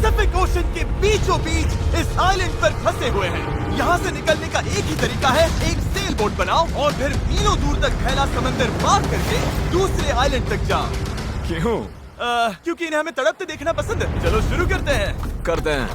Pacific ocean के बीचों बीच इस आइलैंड पर फंसे हुए हैं। यहाँ से निकलने का एक ही तरीका है, एक सेल बोट बनाओ और फिर मीलों दूर तक फैला समंदर पार करके दूसरे आइलैंड तक जाओ। क्यों? क्योंकि इन्हें हमें तड़पते देखना पसंद है। चलो शुरू करते हैं।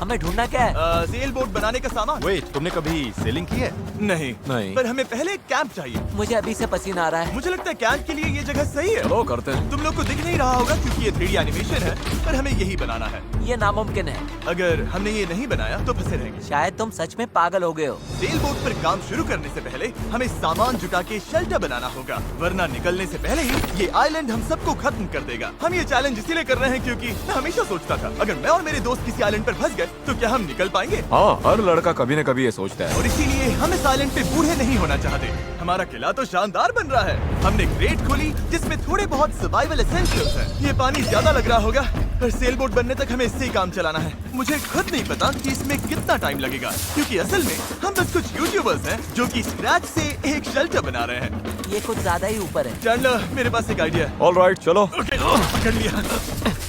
हमें ढूंढना क्या है? सेल बोट बनाने का सामान। वेट, तुमने कभी सेलिंग की है? नहीं पर हमें पहले एक कैंप चाहिए। मुझे अभी से पसीना आ रहा है। मुझे लगता है कैंप के लिए ये जगह सही है। चलो करते हैं। तुम लोग को दिख नहीं रहा होगा क्योंकि ये 3D एनिमेशन है, पर हमें यही बनाना है। ये नामुमकिन है। अगर हमने ये नहीं बनाया तो फंसे रहेंगे। शायद तुम सच में पागल हो गए हो। सेल बोट पर काम शुरू करने से पहले हमें सामान जुटा के शेल्टर बनाना होगा, वरना निकलने से पहले ही ये आइलैंड हम सबको खत्म कर देगा। हम ये चैलेंज इसीलिए कर रहे हैं क्योंकि मैं हमेशा सोचता था अगर मैं और मेरे दोस्त किसी आइलैंड पर फंस गए तो क्या हम निकल पाएंगे? हाँ, हर लड़का कभी न कभी ये सोचता है। और इसीलिए हम इस आइलैंड पे बूढ़े नहीं होना चाहते। हमारा किला तो शानदार बन रहा है। हमने क्रेट खोली जिसमें थोड़े बहुत सर्वाइवल एसेंशियल्स हैं। ये पानी ज्यादा लग रहा होगा, पर सेल बोट बनने तक हमें इससे ही काम चलाना है। मुझे खुद नहीं पता कि इसमें कितना टाइम लगेगा, क्योंकि असल में हम बस कुछ यूट्यूबर्स हैं जो कि स्क्रैच से एक शेल्टर बना रहे हैं। ये कुछ ज्यादा ही ऊपर है। चैंडलर, मेरे पास एक आइडिया है। ऑलराइट, चलो। पकड़ लिया।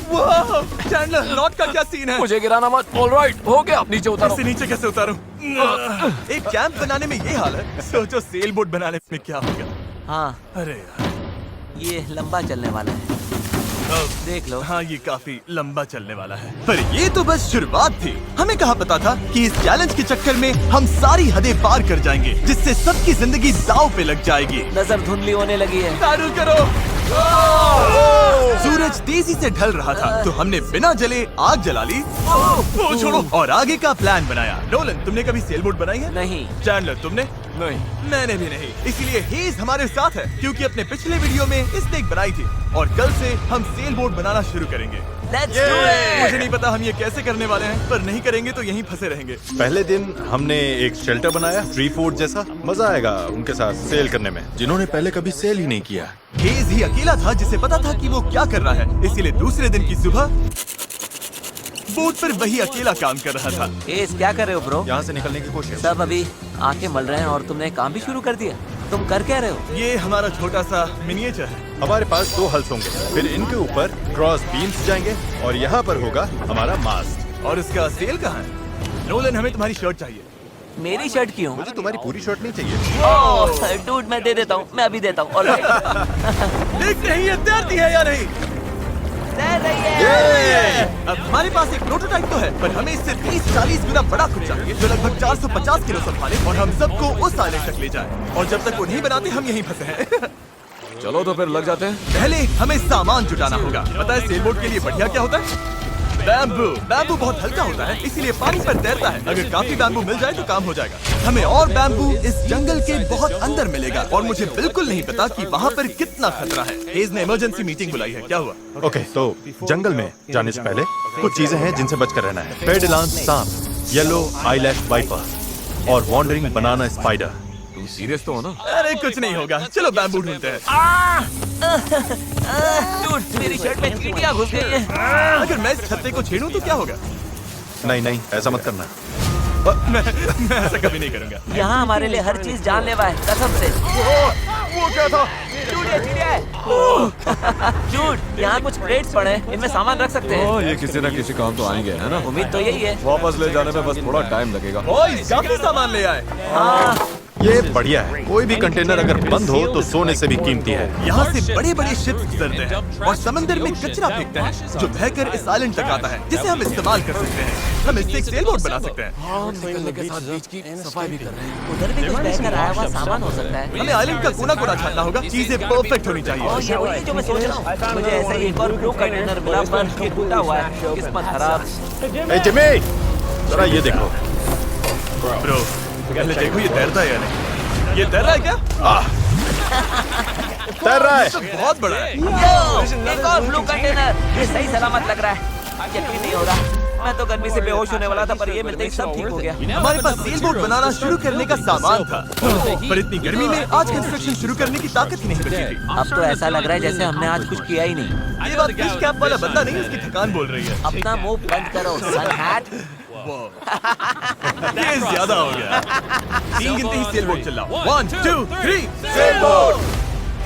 वाह, चैंडलर, नॉट का क्या सीन है? मुझे गिराना मत। ऑलराइट, हो गया। नीचे उतारो। इससे नीचे कैसे उतारूं? एक कैंप बनाने में ये हाल है, सोचो सेल बोट बनाने में क्या होगा। हाँ, अरे यार, ये लंबा चलने वाला है। देख लो। हाँ, ये काफी लंबा चलने वाला है। पर ये तो बस शुरुआत थी। हमें कहाँ पता था कि इस चैलेंज के चक्कर में हम सारी हदें पार कर जाएंगे, जिससे सबकी जिंदगी दांव पे लग जाएगी। नजर धुंधली होने लगी है। तारुल करो। सूरज तेजी से ढल रहा था तो हमने बिना जले आग जला ली। ओ छोड़ो। और आगे का प्लान बनाया। नोलन, तुमने कभी सेल बोट बनाई है? नहीं। चैंडलर, तुमने? नहीं। मैंने भी नहीं। इसीलिए हेज हमारे साथ है, क्योंकि अपने पिछले वीडियो में इसने एक बनाई थी और कल से हम सेल बोट बनाना शुरू करेंगे। Let's do it! मुझे नहीं पता हम ये कैसे करने वाले हैं, पर नहीं करेंगे तो यहीं फंसे रहेंगे। पहले दिन हमने एक शेल्टर बनाया, ट्री फूड जैसा। मजा आएगा उनके साथ सेल करने में, जिन्होंने पहले कभी सेल ही नहीं किया। हेज ही अकेला था जिसे पता था कि वो क्या कर रहा है, इसीलिए दूसरे दिन की सुबह बोट पर वही अकेला काम कर रहा था। क्या कर रहे हो ब्रो? यहाँ से निकलने की कोशिश। सब अभी आंखें मल रहे हैं और तुमने काम भी शुरू कर दिया। तुम कर क्या रहे हो? ये हमारा छोटा सा मिनिएचर है। हमारे पास 2 हल्स होंगे, फिर इनके ऊपर क्रॉस बीम्स जाएंगे और यहाँ पर होगा हमारा मास्ट। और इसका सेल कहाँ है? नोलन, हमें तुम्हारी शर्ट चाहिए। मेरी शर्ट क्यों? मुझे तुम्हारी पूरी शर्ट नहीं चाहिए। डूड, मैं दे देता हूँ, मैं अभी देता हूँ। देखते हैं ये तैरती है या नहीं। तैर रही है। अब हमारे पास एक प्रोटोटाइप तो है, पर हमें इससे 30-40 गुना बड़ा कुछ चाहिए जो लगभग 450 किलो संभाले और हम सबको उस आइलैंड तक ले जाए। और जब तक वो नहीं बनाते हम यहीं फंसे हैं। चलो तो फिर लग जाते हैं। पहले हमें सामान जुटाना होगा। पता है सेल बोट के लिए बढ़िया क्या होता है? बैम्बू। बैम्बू बहुत हल्का होता है, इसीलिए पानी पर तैरता है। अगर काफी बैम्बू मिल जाए तो काम हो जाएगा। हमें और बैम्बू इस जंगल के बहुत अंदर मिलेगा और मुझे बिल्कुल नहीं पता कि वहाँ पर कितना खतरा है। हेज ने इमरजेंसी मीटिंग बुलाई है। क्या हुआ? ओके, तो जंगल में जाने से पहले कुछ चीजें हैं जिनसे बचकर रहना है। पेडिलान सांप, येलो आईलैश वाइपर और वॉन्डरिंग बनाना स्पाइडर। तुम सीरियस तो हो ना? अरे कुछ नहीं होगा, चलो बैम्बू ढूंढते हैं। डूड, मेरी शर्ट में चींटियां घुस गई हैं। अगर मैं इस छत्ते को छेड़ूं तो क्या होगा? नहीं नहीं, ऐसा मत करना। मैं ऐसा कभी नहीं करूंगा। यहाँ हमारे लिए हर चीज जानलेवा है, कसम से। वो क्या था? डूड, ये चिड़िया है। डूड, यहाँ कुछ क्रेट्स पड़े हैं, इनमें सामान रख सकते हैं। ये किसी न किसी काम तो आएंगे, है ना? उम्मीद तो यही है। वापस ले जाने में बस थोड़ा टाइम लगेगा। काफी सामान ले आए। हाँ, ये बढ़िया है। कोई भी कंटेनर अगर बंद हो तो सोने से भी कीमती है। यहाँ से बड़े बड़े शिप्स गुजरते हैं और समंदर में कचरा फेंकते हैं जो बहकर इस आइलैंड तक आता है, जिसे हम इस्तेमाल कर सकते हैं। हम इससे एक सेल बोट बना सकते हैं। निकलने के साथ बीच की सफाई भी कर रहे हैं। उधर भी कुछ बहकर आया हुआ सामान हो सकता है। हमें आइलैंड का कोना कोना छानना होगा, चीजें परफेक्ट होनी और चाहिए। ये वही जो मैं सोच रहा हूँ। मुझे ऐसा ही एक और ब्लू कंटेनर मिला पर ये टूटा हुआ है। किस्मत खराब। ए जिमी, जरा ये देखो। ब्रो, पहले देखो ये तैरता है या नहीं। ये तैर रहा है क्या? तैर रहा है। तो बहुत बड़ा है। एक और ब्लू कंटेनर। ये सही सलामत लग रहा है। यकीन नहीं हो रहा। मैं तो गर्मी से बेहोश होने वाला था, पर ये मिलते ही सब ठीक हो गया। हमारे पास सेल बोट बनाना शुरू करने का सामान था, पर इतनी गर्मी में आज कंस्ट्रक्शन शुरू करने की ताकत ही नहीं बची थी। अब तो ऐसा लग रहा है जैसे हमने आज कुछ किया ही नहीं। ये बात फिश कैप वाला बंदा नहीं, उसकी थकान बोल रही है। अपना मुंह बंद करो सन हैट। ये ज्यादा हो गया। 3 गिनते ही सेल बोट चल रहा। 1 2 3 सेल बोट।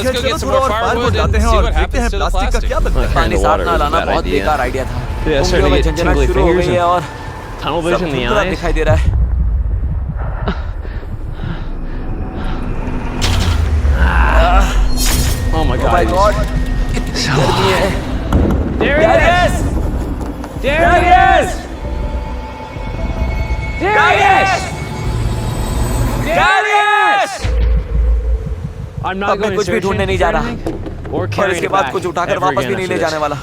ठीक let's है, go चलो get some थोड़ा more और फायर firewood जाते and हैं see और what देखते हैं happens to the प्लास्टिक का plastic. क्या बनता है। पानी the साथ water ना was a लाना bad बहुत idea. बेकार आइडिया था। Yeah, I started उंगलियों में to get झंझनाहट tingly शुरू हो fingers गई है and और tunnel सब vision in the धुंधला eyes. दिखाई दे रहा है। माय गॉड, इतनी गर्मी है। Darius! Darius! Darius! Darius! I'm not अब मैं going to कुछ भी search ढूंढने him नहीं for जा रहा anything or और carry इसके it बाद back कुछ उठाकर ever वापस again भी नहीं after ले this. जाने वाला।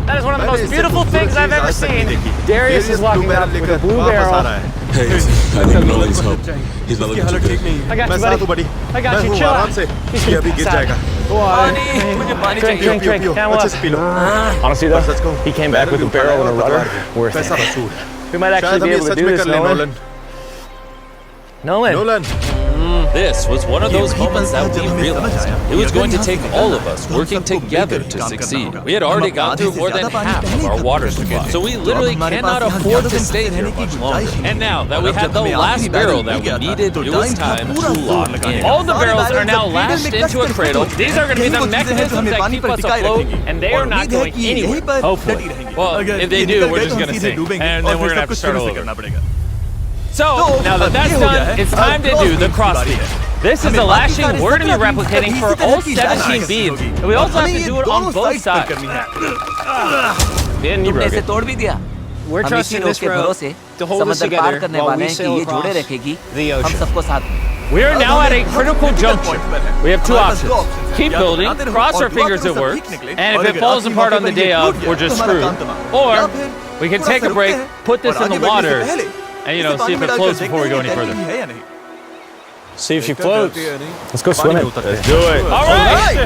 That is one of the most beautiful things I've ever seen. Darius is walking up with a blue barrel. Hey, I need Nolan's help. He's not looking too good. I got मैं you, साथ हूँ buddy. बड़ी I got you. मैं हूँ, Chill आराम out. से ये अभी गिर जाएगा पानी, मुझे पानी Drink, चाहिए। drink, drink. Down अच्छे से low. P low Honestly though, he came back with a barrel and a rudder. Worth पैसा it. वसूल We might शायद actually हम be ये able to सच do में this, कर ले Nolan. Nolan. Nolan This was one of those moments that we realized it was going to take all of us working together to succeed. We had already gone through more than half of our water supply, so we literally cannot afford to stay here much longer. And now that we had the last barrel that we needed, it was time to lock in. All the barrels are now lashed into a cradle. These are going to be the mechanisms that keep us afloat, and they are not going anywhere. Hopefully. Well, if they do, we're just going to sink, and then we're going to have to start all over. So, now that that's done, it's time to do the crossfeed. This is the lashing we're going to be replicating for all 17 beads. And we also have to do it on both sides. And you तुमने broke इसे it. तोड़ भी दिया। We're हम trusting इसी रोक this के rope भरोसे to hold us समंदर पार together करने while वाले we हैं कि sail ये जोड़े across रखेगी the हम ocean. सबको साथ में। We are now at a critical juncture. We have two options. Keep building, cross our fingers it works, and if it falls apart on the day of, we're just screwed. Or we can take a break, put this in the water, and see if it floats before we go any further. See if she floats. Let's go swim it. Let's do it. All right!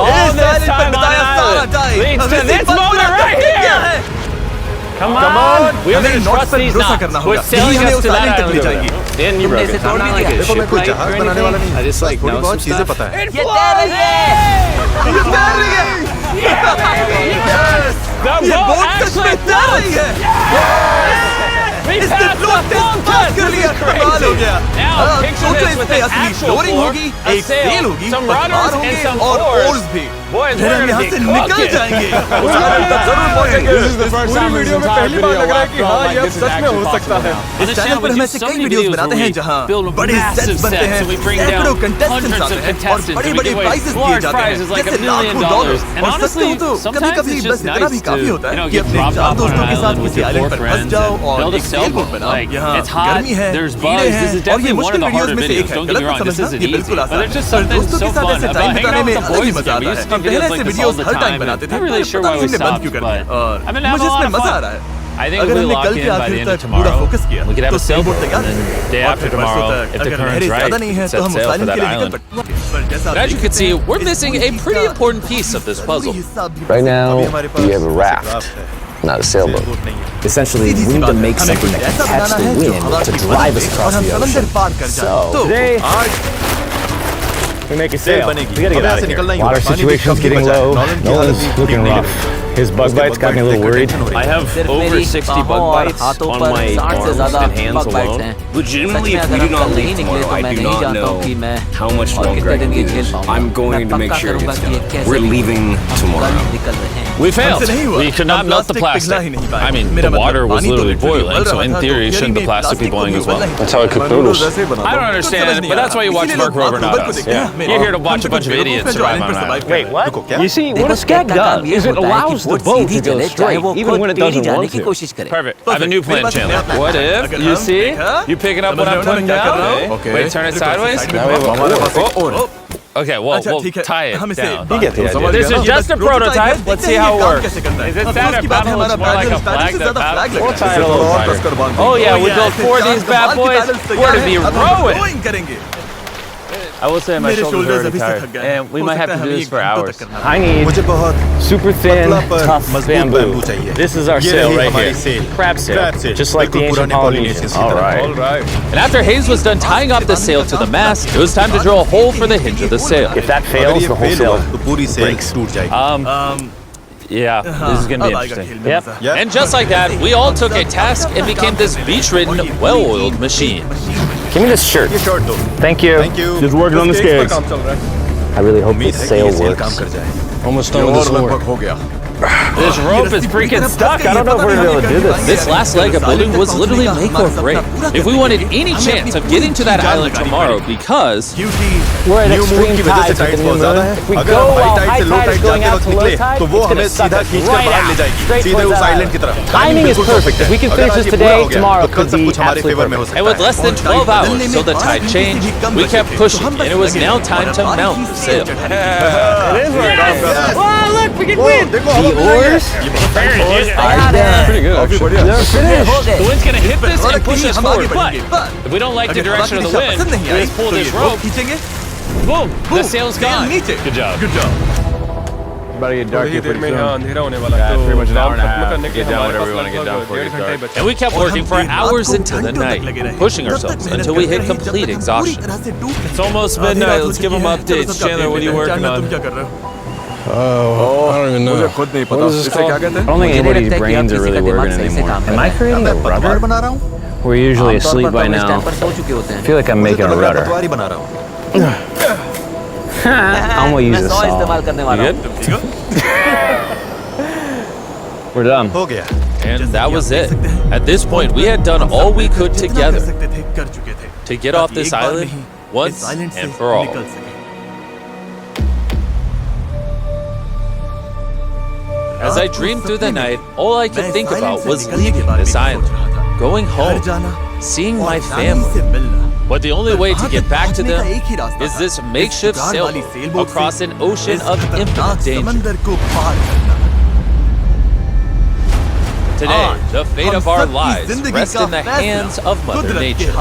All this time on an island leads to this moment right here! Come on! We are going to trust these knots. We're sailing us to that island. Then you तुमने broke इसे it. तोड़ भी दिया। देखो मैं कोई जहाज बनाने वाला नहीं I just like थोड़ी know बहुत some चीजें stuff. पता है ये तैर रही है। The boat actually floats! We passed the full test! Now, picture this with an actual floor, a sail, some runners, and some oars. Boys, we're going to be cooking! This is the first time in this entire video where I felt like this is actually possible now. इस channel पर हम ऐसे कई videos बनाते हैं जहां बड़े sets बनते हैं, सैकड़ों कंटेस्टेंट्स आते हैं और बड़े-बड़े प्राइजेस दिए जाते हैं, जैसे लाखों डॉलर। और सच कहूं तो कभी-कभी बस इतना भी काफी होता है कि अपने चार दोस्तों के साथ किसी आइलैंड पर फंस जाओ और एक सेल बोट बनाओ। यहाँ गर्मी है, कीड़े हैं और ये मुश्किल वीडियोस में से एक है। गलत मत समझना, ये बिल्कुल आसान है। पर दोस्तों के साथ ऐसे टाइम बिताने में अलग ही मजा आता है। हम पहले ऐसे वीडियोस हर टाइम बनाते थे, पता नहीं हमने बंद क्यों कर दिया। और मुझे इसमें मजा आ रहा है। I think अगर if we हमने lock कल in के by the आखिर end of तक पूरा tomorrow, फोकस किया we could have तो a sailboat सेलबोट तैयार and then है। day और after फिर परसों tomorrow, तक if the अगर current's लहरें right, ज्यादा नहीं है तो set हम sail for साइलेंट that के लिए निकल island. पड़ते हैं। पर जैसा But as you can see, we're missing a pretty important piece of this puzzle. Right now, we have a raft, not a sailboat. Essentially, we need to make something that can catch the wind to drive us across the ocean. So, today, we make a sail. We gotta get out of here. Water situation's getting low. Nolan's looking rough. His bug bites got me a little worried. I have over 60 bug bites on my arms and hands alone. Legitimately, if we do not leave tomorrow, I do not know how much longer I can do this. I'm going to make sure it gets done. We're leaving tomorrow. We failed. We could not melt the plastic. I mean, the water was literally boiling, so in theory, shouldn't the plastic be boiling as well? That's how I cook noodles. I don't understand, but that's why you watch Mark Rober, not us. Yeah. You're here to watch a bunch of idiots survive on an island. Wait, what? You see, what a skag does is it allows the boat to go straight, even when it doesn't want to. Perfect. I have a new plan, Chandler. What if, you see, you picking up what I'm putting down? Okay. Wait, turn it sideways? Okay, well, we'll tie it down. You get the idea. This is just a prototype. Let's see how it works. Is it that or battle is more like a flag that passes? We'll tie it a little tighter. Oh yeah, we built 4 of these bad boys. We're to be rowing. I will say my shoulders are already tired, and we might have to do this for hours. I need मुझे बहुत super thin, tough मजबूत bamboo. bamboo चाहिए। This is our ये sail रही right हमारी here. sail. Crab sail. Crab sail. Just like the बिल्कुल ancient पुराने Polynesians. Polynesians की तरह। All right. And after Hayes was done tying up the sail to the mast, it was time to drill a hole for the hinge of the sail. If that अगर fails, ये the whole fail sail हुआ तो पूरी sail breaks. टूट जाएगी। Yeah, this is gonna be interesting. Yep. Yeah. And just like that, we all took a task and became this beach-ridden, well-oiled machine. Give me this shirt. ये short दो। Thank you. Thank you. Just working on the skates पर skates. काम चल रहा है। I really hope उम्मीद this है कि sail ये sail works. काम कर जाए। Almost done with this work. हो गया. This rope is freaking stuck. I don't know if we're gonna be able to do this. This last leg of building was literally make or break. If we wanted any chance of getting to that island tomorrow, because We're at extreme tides with the new moon. If we go while high tide is going out to low tide, it's gonna suck us right out, straight towards that island. Timing is perfect. If we can finish this today, tomorrow could be absolutely perfect. and with less than 12 hours till the tide changed, we kept pushing, and it was now time to mount the sail. It is right. Oh, look, we can win. The oars. Pretty good, actually. They're finished. The wind's gonna hit this and push us forward, but if we don't like the direction of the wind, we just pull this rope, boom, the sail's gone. Good job. About to get dark here pretty soon. अंधेरा होने वाला Yeah, तो pretty much an hour and a काम खत्म half. करने के Get लिए down हमारे whatever we pass want to get लगभग down before it 1.5 gets घंटे dark. बचे And we kept working for hours into the night, pushing ourselves until we hit complete exhaustion. It's almost midnight. Let's give them updates. Chandler, what are you working on? I don't even know. मुझे खुद नहीं पता इसे क्या कहते I हैं don't think anybody's brains are really working anymore. Am I creating a rudder? बना रहा हूँ. We're usually asleep by now. I feel like I'm making a rudder. पतवारी बना रहा हूँ. I'm gonna use a saw. इस्तेमाल करने वाला हूँ. We're done. हो गया. And that was it. At this point, we had done all we could together to get off this island once and for all. As I dreamed through the night, all I could think about was leaving this island, going home, seeing my family. But the only way to get back to them is this makeshift sailboat across an ocean of infinite danger. Today, the fate of our lives rests in the hands of Mother Nature.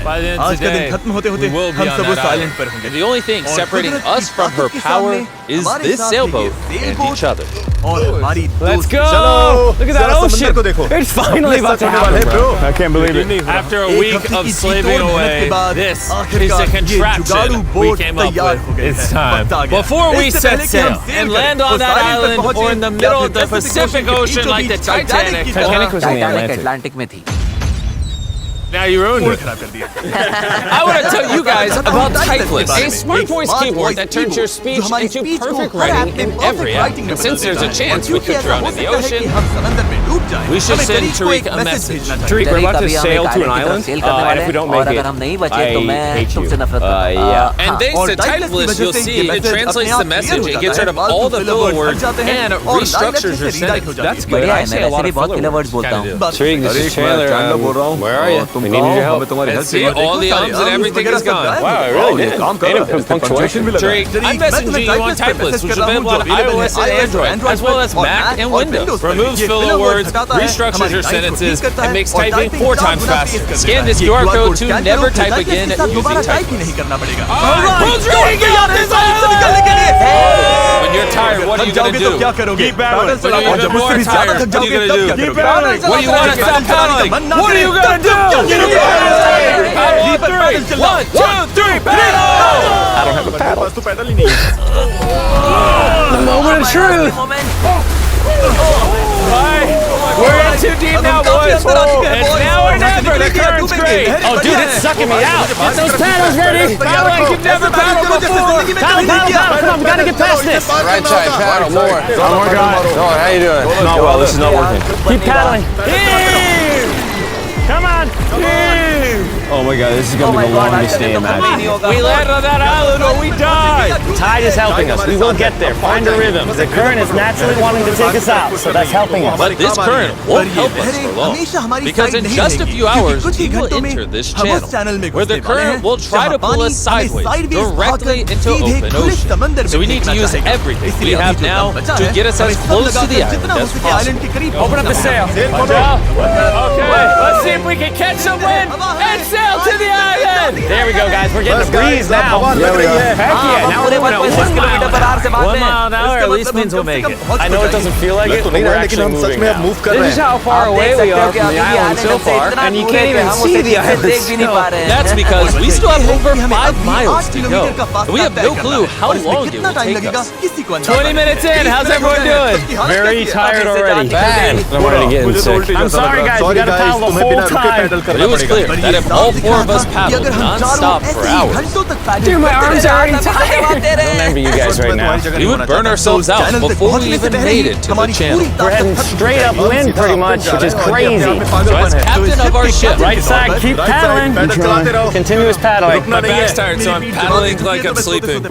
By the end of the day, we will be on that island. And the only thing separating us from her power is this sailboat and each other. Let's go! Look at that ocean! It's finally about to happen, bro. I can't believe it. After a week of slaving away, this is the contraption we came up with. It's time. Before we set sail and land on that island or in the middle of the Pacific Ocean like the Titanic, Titanic was in the Atlantic. Atlantic में थी. now you ruined it. I want to tell you guys about Typeless, a smart voice keyboard that turns your speech into perfect writing in every app. And since there's a chance we could drown in the ocean, we should send Tariq a message. Tariq, we're about to sail to an island, and if we don't make it, I hate you. Yeah. And thanks to Typeless, you'll see it translates the message, it gets rid of all the filler words, and restructures your sentence. That's good. बढ़िया I है, say मैं a lot वैसे भी of बहुत filler filler words. words बोलता हूँ. Tariq, this is Chandler. Where are you? We needed your help. And see, all the ums and everything is gone. Wow, I really did. And punctuation. Tariq, I'm messaging you on Typeless, which is available on iOS and Android, as well as Mac and Windows. Removes filler words, restructures your sentences, and makes typing 4 times faster. Scan this QR code to never type again using Typeless. Who's ready to get off this island? When you're tired, what are you going to do? Keep battling. When you're even more tired, what are you going to do? Keep battling. When you want to stop paddling, what are you going to do? Paddle 3. 1, 2, 3, paddle! I don't have a paddle. The moment of truth. We're in too deep now, boys. It's now or never. The current's great. Oh, dude, it's sucking me out. Get those paddles ready. Paddle like you've never paddled before. Paddle, paddle, paddle. Come on, we gotta get past this. Right side, paddle more. Oh my God. How you doing? Not well. This is not working. Keep paddling. Come on. Oh my God, this is gonna be the longest day imagined. We land on that island or we die. The tide is helping us. We will get there. Find a rhythm. The current is naturally wanting to take us out, so that's helping us. But this current won't help us for long, because in just a few hours we will enter this channel, where the current will try to pull us sideways, directly into open ocean. So we need to use everything we have now to get us as close to the island as possible. Open up the sail. Okay, let's see if we can catch some wind and sail to the island. There we go, guys. We're getting a breeze now. Yeah, we are. Heck yeah. Now we're going at 1 mile an hour. 1 mile an hour at least means we'll make it. I know it doesn't feel like it, but we're actually moving now. This is how far away we are from the island so far, and you can't even see the island still. That's because we still have over 5 miles to go, and we have no clue how long it will take us. 20 minutes in. How's everyone doing? Very tired already. Bad. I'm already getting sick. I'm sorry, guys. We got to paddle the whole time. But it was clear that if all 4 of us paddled, non-stop for hours. Dude, my arms are already tired. I remember you guys right now. We would burn ourselves out before we even made it to the channel. We're heading straight upwind pretty much, which is crazy. So as captain of our ship, Right side, keep paddling. Continuous paddling. my back's tired, so I'm paddling like I'm sleeping.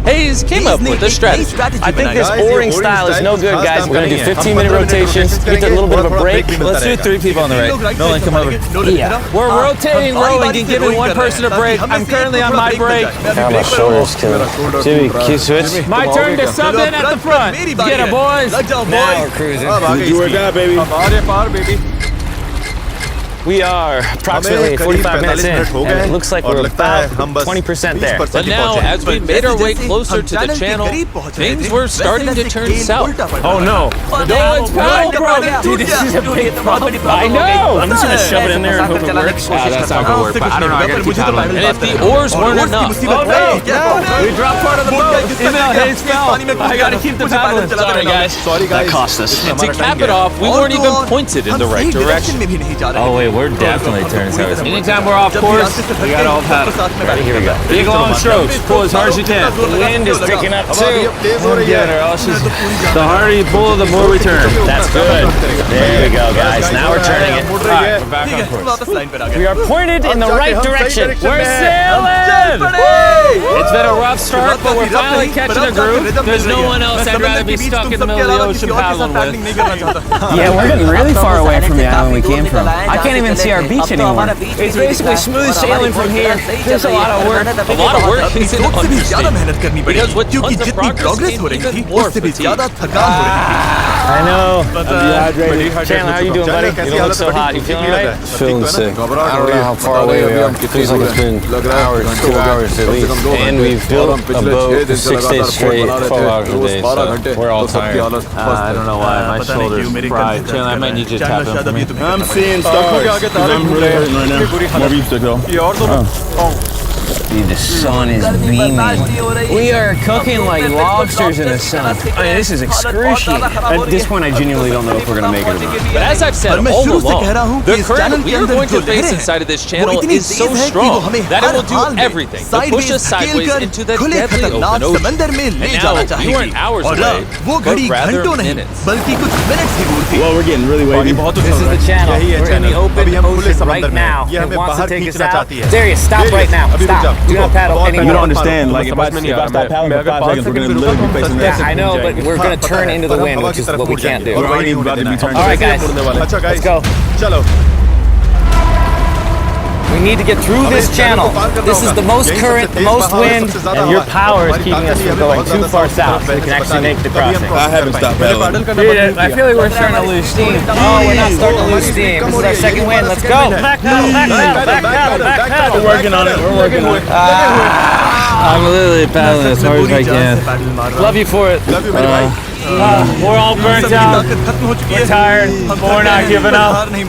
Hayes came up with a strategy. I think this oaring style is no good, guys. We're gonna do 15-minute rotations, get a little bit of a break. Let's do 3 people on the right. Nolan, come over. Yeah. We're rotating rowing and giving one person a break. I'm currently on my break. My shoulders killing. Jimmy, can you switch? My turn to sub in at the front. Get it, boys. Now we're cruising. You were that, baby. We are approximately 45 minutes in, and it looks like we're about 20% there. But now, as we made our way closer to the channel, things were starting to turn south. Oh no! No, it's power broken. Dude, this is a big problem. I know! I'm just gonna shove it in there and hope it works. That's not gonna work, but I don't know, I gotta keep paddling. And if the oars weren't enough, Oh no! We dropped part of the boat! Hayes fell! I gotta keep the paddling. Sorry guys. That cost us. and to cap it off, we weren't even pointed in the right direction. Oh wait, we're definitely turning south. Anytime we're off course, we got all paddle. Ready? Here we go. Big long strokes. Pull as hard as you can. The wind is picking up too. The harder you pull, the more we turn. That's good. There we go, guys. Now we're turning it. All right, we're back on course. We are pointed in the right direction. We're sailing! It's been a rough start, but we're finally catching a groove. There's no one else I'd rather be stuck in the middle of the ocean paddling with. Yeah, we're getting really far away from the island we came from. I can't even see our beach anymore. It's basically smooth sailing from here. There's a lot of work. A lot of work is an understatement. Because with tons of progress came even more fatigue. I know. Chandler, how you doing, buddy? You don't look so hot. You feeling alright? Feeling sick. I don't know how far away we are. It feels like it's been hours, 2 hours at least. And we've built a boat 6 days straight, 12 hours a day, so we're all tired. I don't know why. My shoulders fried. Chandler, I might need you to tap in for me. I'm seeing stars. I'm really hurting right now. More beef to go. Dude, the sun is beaming. We are cooking like lobsters in the sun. I mean, this is excruciating. At this point, I genuinely don't know if we're gonna make it or not. But as I've said all along, the current we are going to face inside of this channel is so strong that it will do everything to push us sideways into the deadly open ocean. And now, we weren't hours away, but rather minutes. Well, we're getting really wavy. This is the channel. We're in the open ocean right now. It wants to take us out. Darius, stop right now. Stop. Do not paddle anymore. You don't understand. Like, if I stop paddling for 5 seconds, we're going to literally be facing Yeah, I know, but we're going to turn into the wind, which is what we can't do. We're already about to be turned. All right, guys. Let's go. We need to get through this channel. This is the most current, the most wind, and your power is keeping us from going too far south so we can actually make the crossing. I haven't stopped paddling. Dude, I feel like we're starting to lose steam. Oh, we're not starting to lose steam. This is our second wind. Let's go. Back paddle, back paddle, back paddle, back paddle. We're working on it. We're working on it. I'm literally paddling as hard as I can. Love you for it. Love you, buddy. We're all burnt out. We're tired. But we're not giving up. I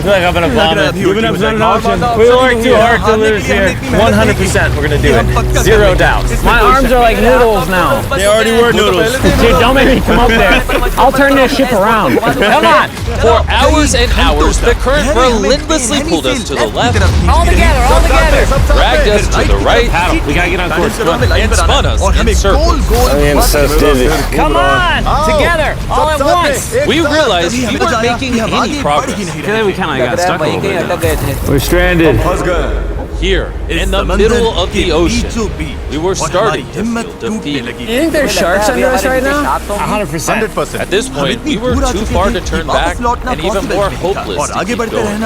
feel like I'm gonna vomit. Giving up's not an option. We work too hard to lose here. 100% we're gonna do it. Zero doubt. My arms are like noodles now. They already were noodles. Dude, don't make me come up there. I'll turn this ship around. Come on. For hours and hours, the current relentlessly pulled us to the left, All together, all together. dragged us to the right, We gotta get on course. and spun us in circles. I'm so dizzy. Come on, together, all at once. We realized we weren't making any progress. I feel like we kind of got stuck a little bit. We're stranded. Here, in the middle of the ocean, we were starting to feel defeated. You think there's sharks under us right now? 100%. 100%. At this point, we were too far to turn back and even more hopeless to keep going.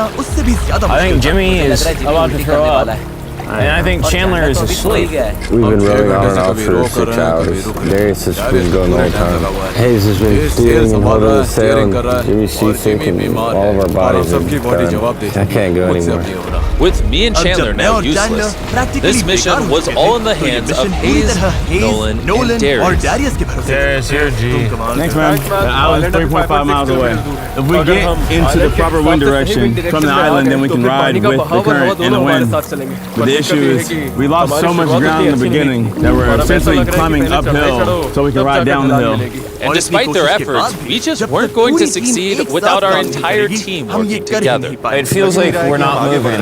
I think Jimmy is about to throw up. And I think Chandler is asleep. We've been rowing on and off for 6 hours. Darius has been going the whole time. Hayes has been steering and holding the sail, and Jimmy's seasick, and all of our bodies are done. I can't go anymore. With me and Chandler now useless, this mission was all in the hands of Hayes, Nolan, and Darius. Darius, you're G. Thanks, man. The island's 3.5 miles away. If we get into the proper wind direction from the island, then we can ride with the current and the wind. But the issue is we lost so much ground in the beginning that we're essentially climbing uphill so we can ride down the hill. And despite their efforts, we just weren't going to succeed without our entire team working together. It feels like we're not moving.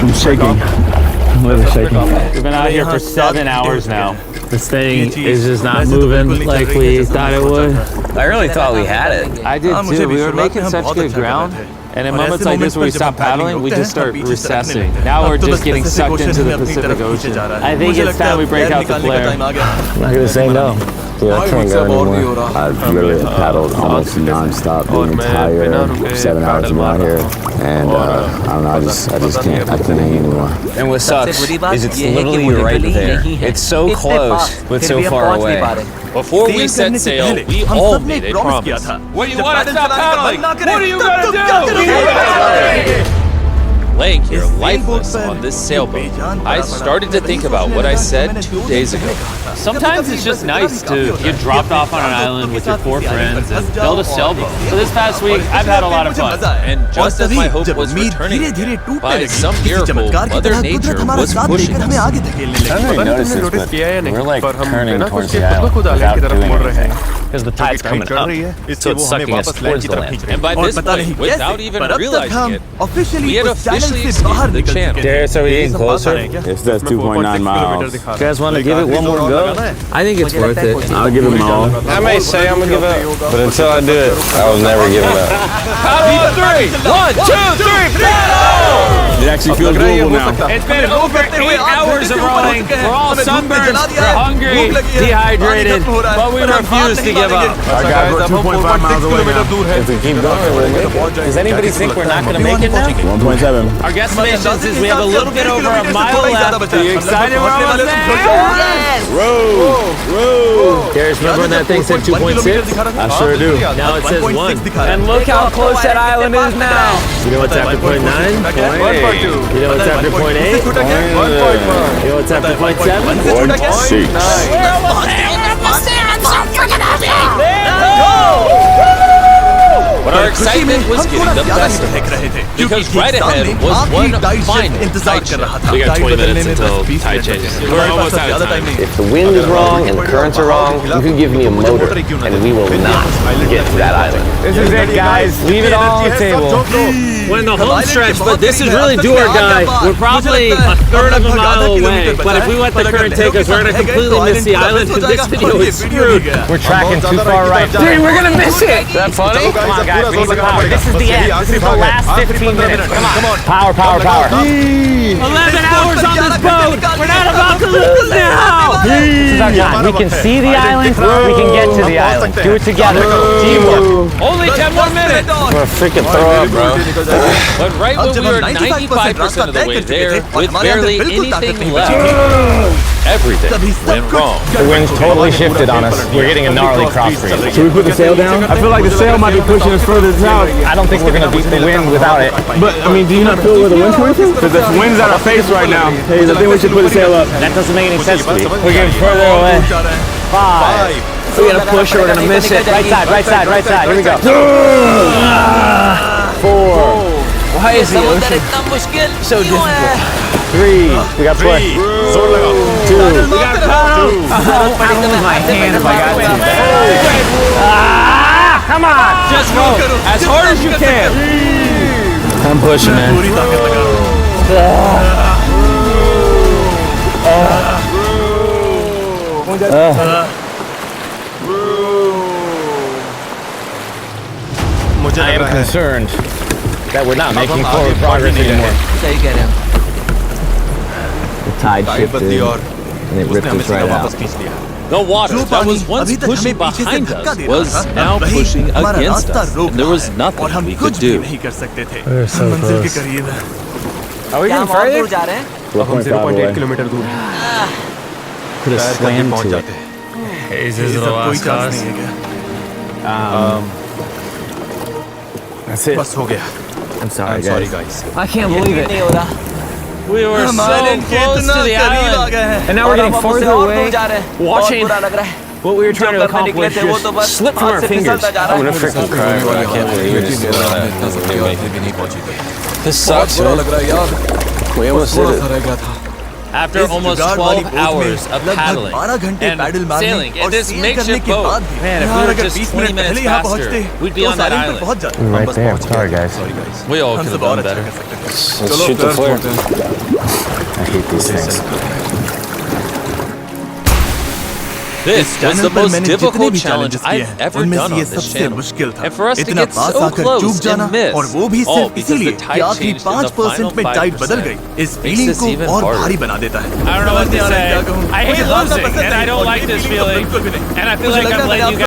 I'm shaking. I'm literally shaking. We've been out here for 7 hours now. This thing is just not moving like we thought it would. I really thought we had it. I did too. We were making such good ground. And in moments like this where we stop paddling, we just start recessing. Now we're just getting sucked into the Pacific Ocean. I think it's time we break out the flare. I'm not gonna say no. Yeah, I can't go anymore. I've literally paddled almost non-stop the entire 7 hours I'm out here, and I don't know. I just can't. I can't hang anymore. And what sucks is it's literally right there. It's so close, but so far away. Before we set sail, we all made a promise. When you want to stop paddling, what are you gonna do? Laying here lifeless on this sailboat, I started to think about what I said 2 days ago. Sometimes it's just nice to get dropped off on an island with your 4 friends and build a sailboat. So this past week, I've had a lot of fun. And just as my hope was returning again, by some miracle, Mother Nature was pushing us. I haven't really noticed this, but we're like turning towards the island without doing anything. Because the tide's coming up, so it's sucking us towards the land. And by this point, without even realizing it, we had officially escaped the channel. Darius, are we getting closer? It's just 2.9 miles. You guys want to give it one more go? I think it's worth it. I'll give it my all. I may say I'm gonna give up, but until I do it, I was never giving up. Paddle 3! 1, 2, 3, paddle! It actually feels doable now. It's been over 8 hours of rowing. We're all sunburned, we're hungry, dehydrated, but we refuse to give up. Our guys, we're 2.5 miles away now. If we keep going, we'll make it. Does anybody think we're not going to make it now? 1.7. Our guesstimation is we have a little bit over a mile left. Are you excited? We're almost there! Row! Darius, remember when that thing said 2.6? I sure do. Now it says 1. And look how close that island is now. You know what's after 0.9? 0.8. You know what's after 0.8? 1.5. You know what's after 0.7? 0.6. But our excitement was getting the best of us, because right ahead was one final tide shift. We got 20 minutes until tide changes. We're almost out of time. If the wind is wrong and the currents are wrong, you can give me a motor, and we will not get to that island. This is it, guys. Leave it all on the table. We're in the home stretch, but this is really do or die. We're probably a third of a mile away, but if we let the current take us, we're going to completely miss the island, and this video is screwed. We're tracking too far right. Dude, we're going to miss it. Is that funny? Come on, guys. We need the power. This is the end. This is the last 15 minutes. Come on. Power. 11 hours on this boat. We're not about to lose now. This is our time. We can see the island. We can get to the island. Do it together. Teamwork. Only 10 more minutes. I'm gonna freaking throw up, bro. But right when we were 95% of the way there, with barely anything left, everything went wrong. The wind's totally shifted on us. We're getting a gnarly cross breeze. Should we put the sail down? I feel like the sail might be pushing us further south. I don't think we're going to beat the wind without it. But, I mean, do you not feel where the wind's coming from? Because the wind's at our face right now. Hey, I think we should put the sail up. That doesn't make any sense to me. We're getting further away. 5. We're going to push or we're going to miss it. Right side. Here we go. 4. Why is the ocean so difficult? 3. We got push. 2. We got paddle. I don't lose my hand if I got to. Come on. Just row as hard as you can. I'm pushing, man. I am concerned that we're not making forward progress anymore. The tide shifted and it ripped us right out. The water that was once pushing behind us was now pushing against us, and there was nothing we could do. We're so close. Are we getting further? 0.8 kilometre दूर Could have swam to it. Is this the last cause? That's it. बस हो गया I'm sorry, guys I can't believe it. We were so close to the island, and now we're getting farther away. watching what we were trying to accomplish just slip from our fingers. I'm gonna freaking cry, bro. I can't believe it. This sucks, man. We almost did it. After almost 12 hours of paddling and sailing in this makeshift boat, man, if we were just 20 minutes faster, we'd be on that island. Right there. Sorry, guys. We all could have done better. Let's shoot the flare. I hate these things. This was the most difficult challenge I've ever done on this channel. And for us to get so close and miss, all because the tide changed in the final 5%, makes this even harder. I don't know what to say. I hate losing, and I don't like this feeling. And I feel like I'm letting you guys